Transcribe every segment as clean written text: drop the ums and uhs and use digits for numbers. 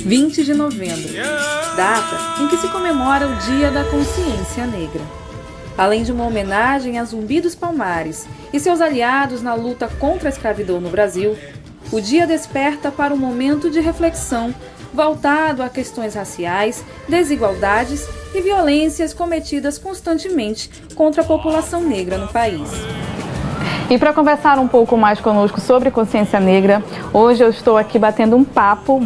20 de novembro, data em que se comemora o Dia da Consciência Negra. Além de uma homenagem a Zumbi dos Palmares e seus aliados na luta contra a escravidão no Brasil, o dia desperta para um momento de reflexão voltado a questões raciais, desigualdades e violências cometidas constantemente contra a população negra no país. E para conversar um pouco mais conosco sobre consciência negra, hoje eu estou aqui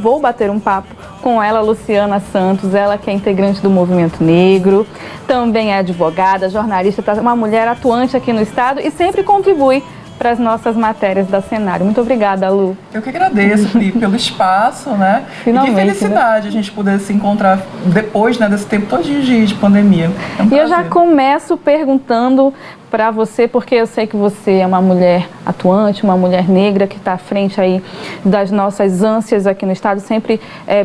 vou bater um papo com ela, Luciana Santos, ela que é integrante do Movimento Negro, também é advogada, jornalista, uma mulher atuante aqui no estado e sempre contribui para as nossas matérias da Cenário. Muito obrigada, Lu. Eu que agradeço, Pri, pelo espaço, né? Finalmente, e que felicidade, né? A gente poder se encontrar depois, né, desse tempo todo de pandemia. É um prazer. E eu já começo perguntando para você, porque eu sei que você é uma mulher atuante, uma mulher negra que está à frente aí das nossas ânsias aqui no estado, sempre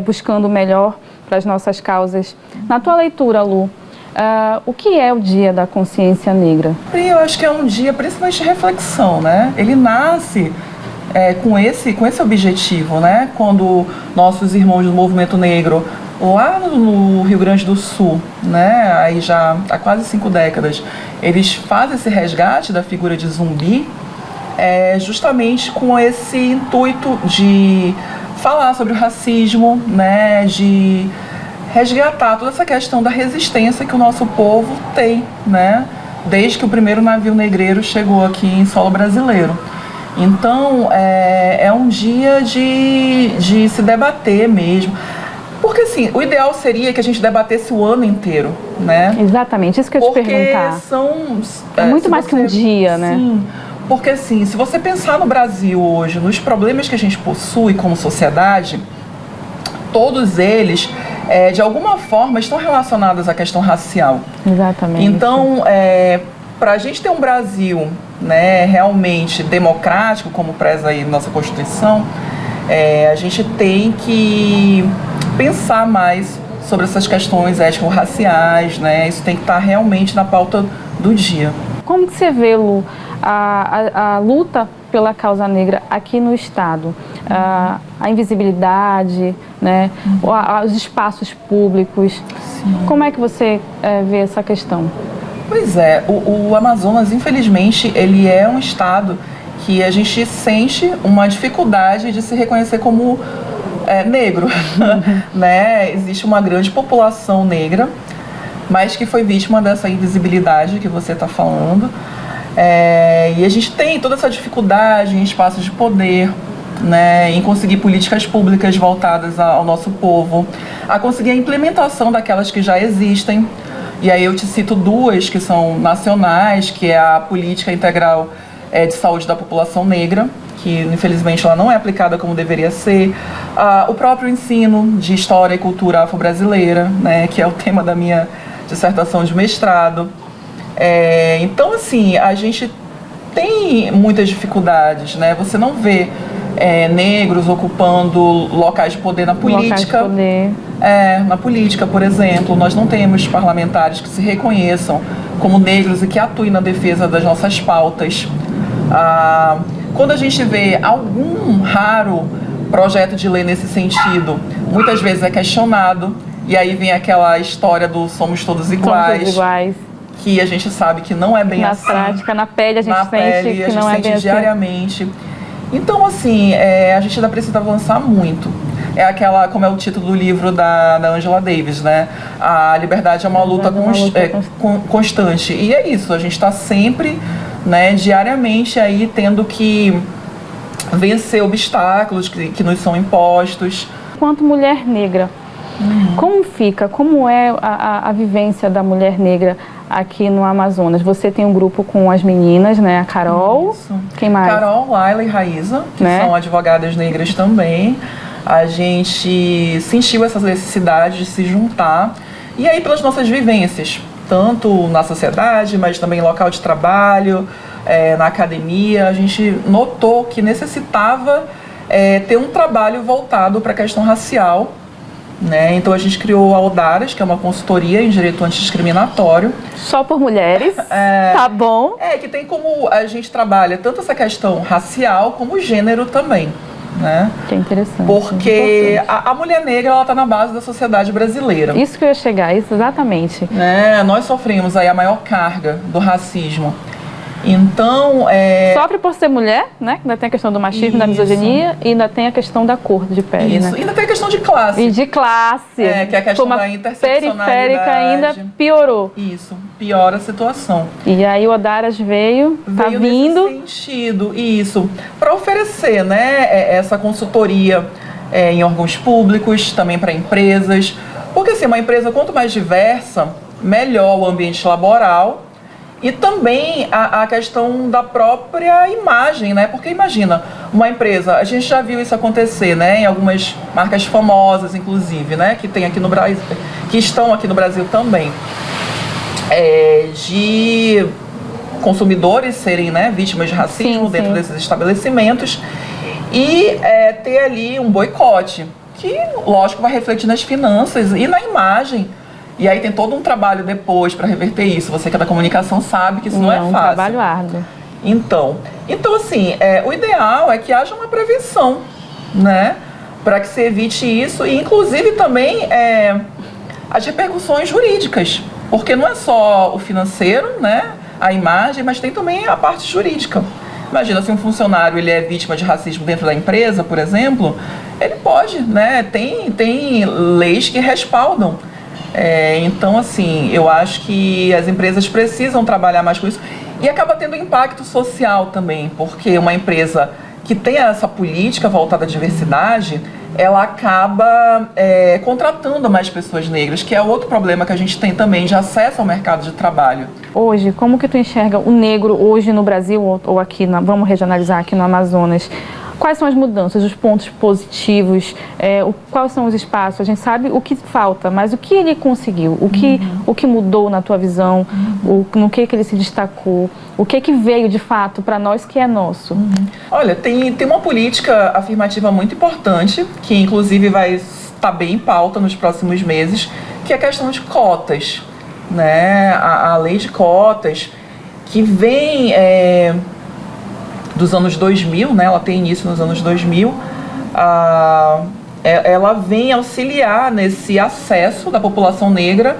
buscando o melhor para as nossas causas. Na tua leitura, Lu, o que é o Dia da Consciência Negra? Eu acho que é um dia principalmente de reflexão, né? Ele nasce com esse objetivo, né? Quando nossos irmãos do Movimento Negro, lá no Rio Grande do Sul, né? Aí já há quase 5 décadas, eles fazem esse resgate da figura de Zumbi, justamente com esse intuito de falar sobre o racismo, né? De resgatar toda essa questão da resistência que o nosso povo tem, né? Desde que o primeiro navio negreiro chegou aqui em solo brasileiro. Então, é um dia de se debater mesmo. Porque, assim, o ideal seria que a gente debatesse o ano inteiro, né? Exatamente, isso que eu ia te perguntar. É muito mais que um dia, né? Sim, porque, assim, se você pensar no Brasil hoje, nos problemas que a gente possui como sociedade, todos eles, de alguma forma, estão relacionados à questão racial. Exatamente. Então, para a gente ter um Brasil, né, realmente democrático, como preza aí nossa Constituição, a gente tem que pensar mais sobre essas questões étnico-raciais, né? Isso tem que estar realmente na pauta do dia. Como que você vê, Lu, a luta pela causa negra aqui no estado? A invisibilidade, né? Os espaços públicos. Sim. Como é que você vê essa questão? Pois é, o Amazonas, infelizmente, ele é um estado que a gente sente uma dificuldade de se reconhecer como negro, né? Existe uma grande população negra, mas que foi vítima dessa invisibilidade que você está falando. E a gente tem toda essa dificuldade em espaços de poder, né, em conseguir políticas públicas voltadas ao nosso povo, a conseguir a implementação daquelas que já existem. E aí eu te cito 2 que são nacionais, que é a Política Integral de Saúde da População Negra, que infelizmente ela não é aplicada como deveria ser, o próprio ensino de História e Cultura Afro-Brasileira, né, que é o tema da minha dissertação de mestrado. Então, assim, a gente tem muitas dificuldades, né? Você não vê negros ocupando locais de poder na política. Locais de poder. Na política, por exemplo, nós não temos parlamentares que se reconheçam como negros e que atuem na defesa das nossas pautas. Quando a gente vê algum raro projeto de lei nesse sentido, muitas vezes é questionado, e aí vem aquela história do somos todos iguais. Somos iguais. Que a gente sabe que não é bem assim. Na prática, na pele, a gente sente que não é bem assim. Diariamente. Então, assim, a gente ainda precisa avançar muito. Como é o título do livro da Angela Davis, né? A liberdade é uma luta constante. E é isso, a gente está sempre, né, diariamente aí tendo que vencer obstáculos que nos são impostos. Enquanto mulher negra, como é a vivência da mulher negra aqui no Amazonas? Você tem um grupo com as meninas, né? A Carol, isso. Quem mais? Carol, Laila e Raíza, que são advogadas negras também. A gente sentiu essa necessidade de se juntar, e aí pelas nossas vivências, tanto na sociedade, mas também em local de trabalho, na academia, a gente notou que necessitava ter um trabalho voltado para a questão racial, né? Então a gente criou a Audaras, que é uma consultoria em direito antidiscriminatório. Só por mulheres, tá bom. Que tem como a gente trabalha tanto essa questão racial como gênero também, né? Que é interessante. Porque a mulher negra, ela está na base da sociedade brasileira. Isso que eu ia chegar, isso exatamente. Nós sofremos aí a maior carga do racismo. Então, sofre por ser mulher, né? Ainda tem a questão do machismo, da misoginia, e ainda tem a questão da cor de pele, né? E ainda tem a questão de classe. E de classe. Que é a questão da interseccionalidade. Periférica ainda piorou. Isso, piora a situação. E aí o Odaras veio vindo... nesse sentido, isso, para oferecer, né, essa consultoria em órgãos públicos, também para empresas. Porque, assim, uma empresa, quanto mais diversa, melhor o ambiente laboral. E também a questão da própria imagem, né? Porque imagina, uma empresa, a gente já viu isso acontecer, né? Em algumas marcas famosas, inclusive, né? Que tem aqui no Brasil, que estão aqui no Brasil também, de consumidores serem, né, vítimas de racismo dentro desses estabelecimentos e ter ali um boicote, que, lógico, vai refletir nas finanças e na imagem. E aí tem todo um trabalho depois para reverter isso. Você que é da comunicação sabe que isso não é fácil. É um trabalho árduo. Então assim, o ideal é que haja uma prevenção, né? Para que se evite isso e, inclusive, também as repercussões jurídicas. Porque não é só o financeiro, né? A imagem, mas tem também a parte jurídica. Imagina, se um funcionário ele é vítima de racismo dentro da empresa, por exemplo, ele pode, né? Tem leis que respaldam. Então, assim, eu acho que as empresas precisam trabalhar mais com isso e acaba tendo impacto social também, porque uma empresa que tem essa política voltada à diversidade, ela acaba contratando mais pessoas negras, que é outro problema que a gente tem também de acesso ao mercado de trabalho. Hoje, como que tu enxerga o negro hoje no Brasil ou aqui, vamos regionalizar aqui no Amazonas? Quais são as mudanças, os pontos positivos, quais são os espaços? A gente sabe o que falta, mas o que ele conseguiu? O que mudou na tua visão? No que ele se destacou? O que veio de fato para nós que é nosso? Olha, tem uma política afirmativa muito importante, que inclusive vai estar bem em pauta nos próximos meses, que é a questão de cotas, né? A lei de cotas, que vem... dos anos 2000, né? Ela tem início nos anos 2000, ela vem auxiliar nesse acesso da população negra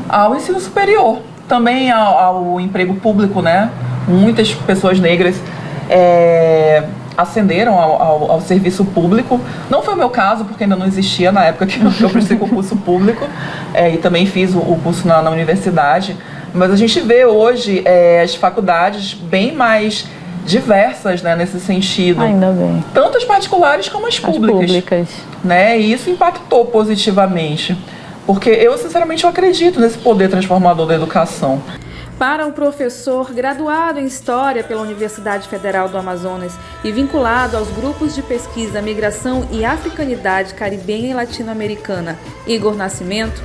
ao ensino superior, também ao emprego público, né? Muitas pessoas negras ascenderam ao serviço público. Não foi o meu caso, porque ainda não existia na época que eu prestei concurso público, e também fiz o curso na universidade, mas a gente vê hoje as faculdades bem mais diversas, né, nesse sentido. Ainda bem. Tanto as particulares como as públicas. Né? E isso impactou positivamente. Porque eu, sinceramente, eu acredito nesse poder transformador da educação. Para o professor graduado em História pela Universidade Federal do Amazonas e vinculado aos grupos de pesquisa Migração e Africanidade Caribenha e Latino-Americana, Igor Nascimento,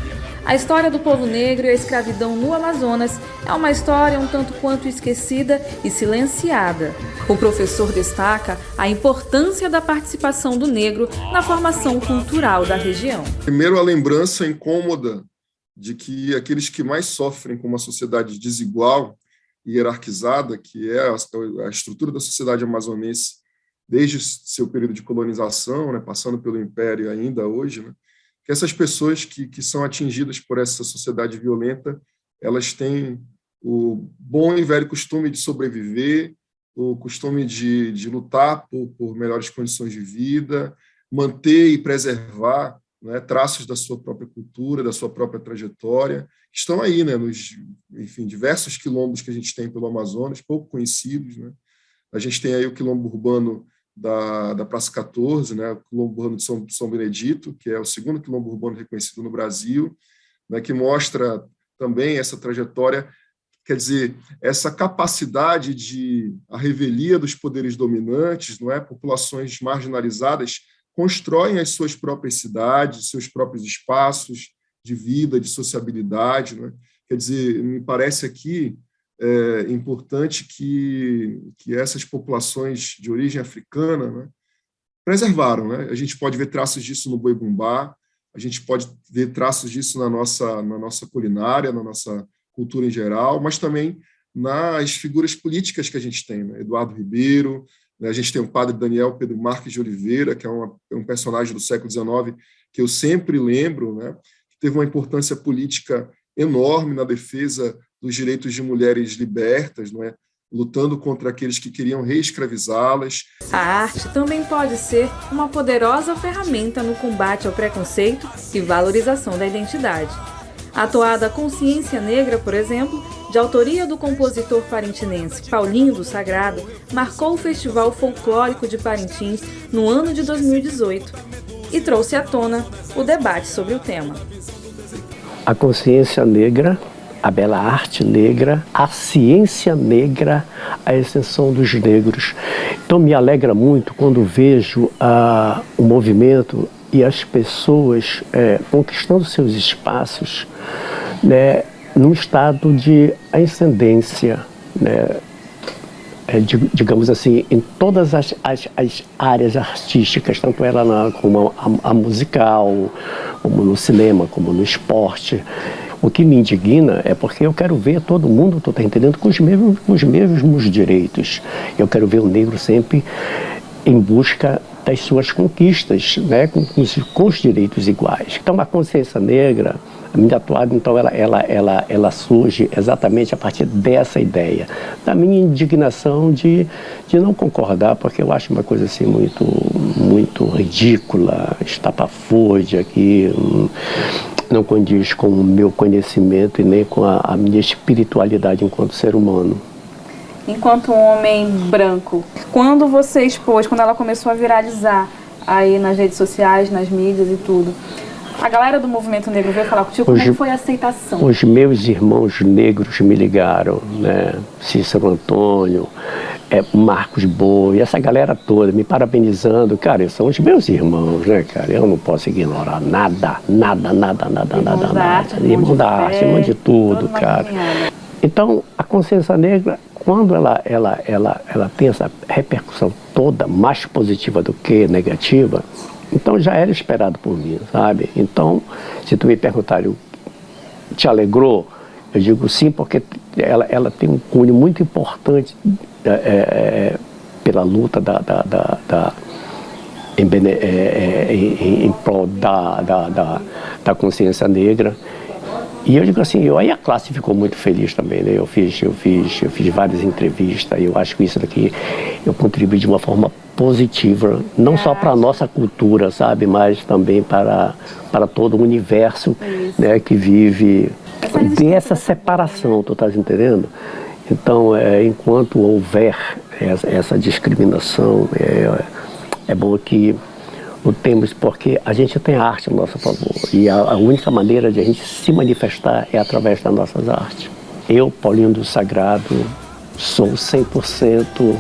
a história do povo negro e a escravidão no Amazonas é uma história um tanto quanto esquecida e silenciada. O professor destaca a importância da participação do negro na formação cultural da região. Primeiro, a lembrança incômoda de que aqueles que mais sofrem com uma sociedade desigual e hierarquizada, que é a estrutura da sociedade amazonense desde seu período de colonização, né, passando pelo Império ainda hoje, né, que essas pessoas que são atingidas por essa sociedade violenta, elas têm o bom e velho costume de sobreviver, o costume de lutar por melhores condições de vida, manter e preservar, né, traços da sua própria cultura, da sua própria trajetória, que estão aí, né, nos, enfim, diversos quilombos que a gente tem pelo Amazonas, pouco conhecidos, né? A gente tem aí o quilombo urbano da Praça 14, né, o quilombo urbano de São Benedito, que é o segundo quilombo urbano reconhecido no Brasil, né, que mostra também essa trajetória, quer dizer, essa capacidade de a revelia dos poderes dominantes, não é? Populações marginalizadas constroem as suas próprias cidades, seus próprios espaços de vida, de sociabilidade, né? Quer dizer, me parece aqui importante que essas populações de origem africana, né, preservaram, né? A gente pode ver traços disso no boi-bumbá, a gente pode ver traços disso na nossa culinária, na nossa cultura em geral, mas também nas figuras políticas que a gente tem, né? Eduardo Ribeiro, A gente tem o padre Daniel Pedro Marques de Oliveira, que é um personagem do século XIX, que eu sempre lembro, né, que teve uma importância política enorme na defesa dos direitos de mulheres libertas, não é? Lutando contra aqueles que queriam reescravizá-las. A arte também pode ser uma poderosa ferramenta no combate ao preconceito e valorização da identidade. A toada Consciência Negra, por exemplo, de autoria do compositor parintinense Paulinho do Sagrado, marcou o Festival Folclórico de Parintins no ano de 2018 e trouxe à tona o debate sobre o tema. A consciência negra, a bela arte negra, a ciência negra, a extensão dos negros. Então me alegra muito quando vejo o movimento e as pessoas conquistando seus espaços, né, num estado de ascendência, né, digamos assim, em todas as áreas artísticas, tanto ela como a musical, como no cinema, como no esporte. O que me indigna é porque eu quero ver todo mundo, tu tá entendendo, com os mesmos direitos. Eu quero ver o negro sempre em busca das suas conquistas, né, com os direitos iguais. Então, a consciência negra, a minha atuada, então, ela surge exatamente a partir dessa ideia, da minha indignação de não concordar, porque eu acho uma coisa assim muito ridícula, estapafúrdia, que não condiz com o meu conhecimento e nem com a minha espiritualidade enquanto ser humano. Enquanto homem branco, quando você expôs, quando ela começou a viralizar aí nas redes sociais, nas mídias e tudo, a galera do movimento negro veio falar contigo, como é que foi a aceitação? Os meus irmãos negros me ligaram, né? Cícero Antônio, Marcos Boi, essa galera toda me parabenizando. Cara, são os meus irmãos, né, cara? Eu não posso ignorar nada. Irmão da arte, irmão de tudo, cara. Então, a consciência negra, quando ela tem essa repercussão toda, mais positiva do que negativa, então já era esperado por mim, sabe? Então, se tu me perguntar, te alegrou? Eu digo sim, porque ela tem um cunho muito importante pela luta em prol da consciência negra. E eu digo assim, aí a classe ficou muito feliz também, né? Eu fiz várias entrevistas, e eu acho que isso daqui eu contribuí de uma forma positiva, não só para a nossa cultura, sabe, mas também para todo o universo, né, que vive dessa separação, tu estás entendendo? Então, enquanto houver essa discriminação, é bom que lutemos, porque a gente tem arte a nosso favor, e a única maneira de a gente se manifestar é através das nossas artes. Eu, Paulinho do Sagrado, sou 100%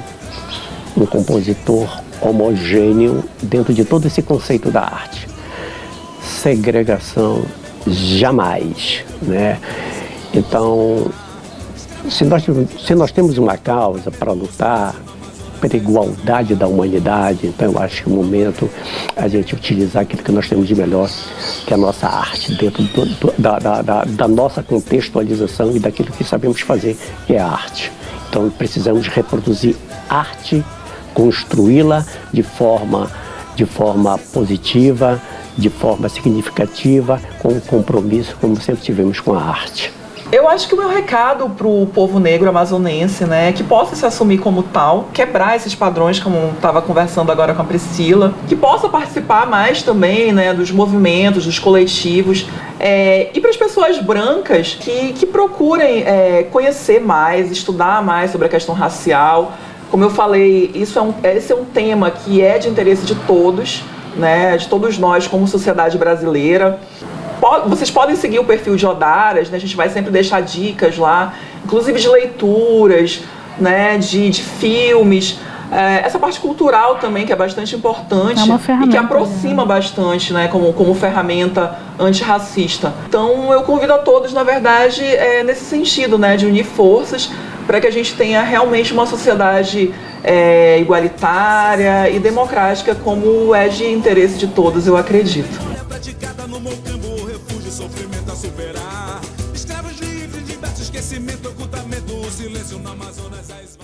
um compositor homogêneo dentro de todo esse conceito da arte. Segregação, jamais, né? Então, se nós temos uma causa para lutar pela igualdade da humanidade, então eu acho que é o momento a gente utilizar aquilo que nós temos de melhor, que é a nossa arte, dentro da nossa contextualização e daquilo que sabemos fazer, que é a arte. Então precisamos reproduzir arte, construí-la de forma positiva, de forma significativa, com um compromisso, como sempre tivemos com a arte. Eu acho que o meu recado para o povo negro amazonense, né, é que possa se assumir como tal, quebrar esses padrões, como eu estava conversando agora com a Priscila, que possa participar mais também, né, dos movimentos, dos coletivos, e para as pessoas brancas que procurem conhecer mais, estudar mais sobre a questão racial. Como eu falei, esse é um tema que é de interesse de todos, né, de todos nós como sociedade brasileira. Vocês podem seguir o perfil de Odaras, né? A gente vai sempre deixar dicas lá, inclusive de leituras, né? de filmes. Essa parte cultural também, que é bastante importante e que aproxima bastante, né? como ferramenta antirracista. Então eu convido a todos, na verdade, nesse sentido, né? De unir forças para que a gente tenha realmente uma sociedade igualitária e democrática, como é de interesse de todos, eu acredito. Sofrimento a superar, escravos livres, diversos esquecimento, ocultamento, o silêncio no Amazonas a esvaziar.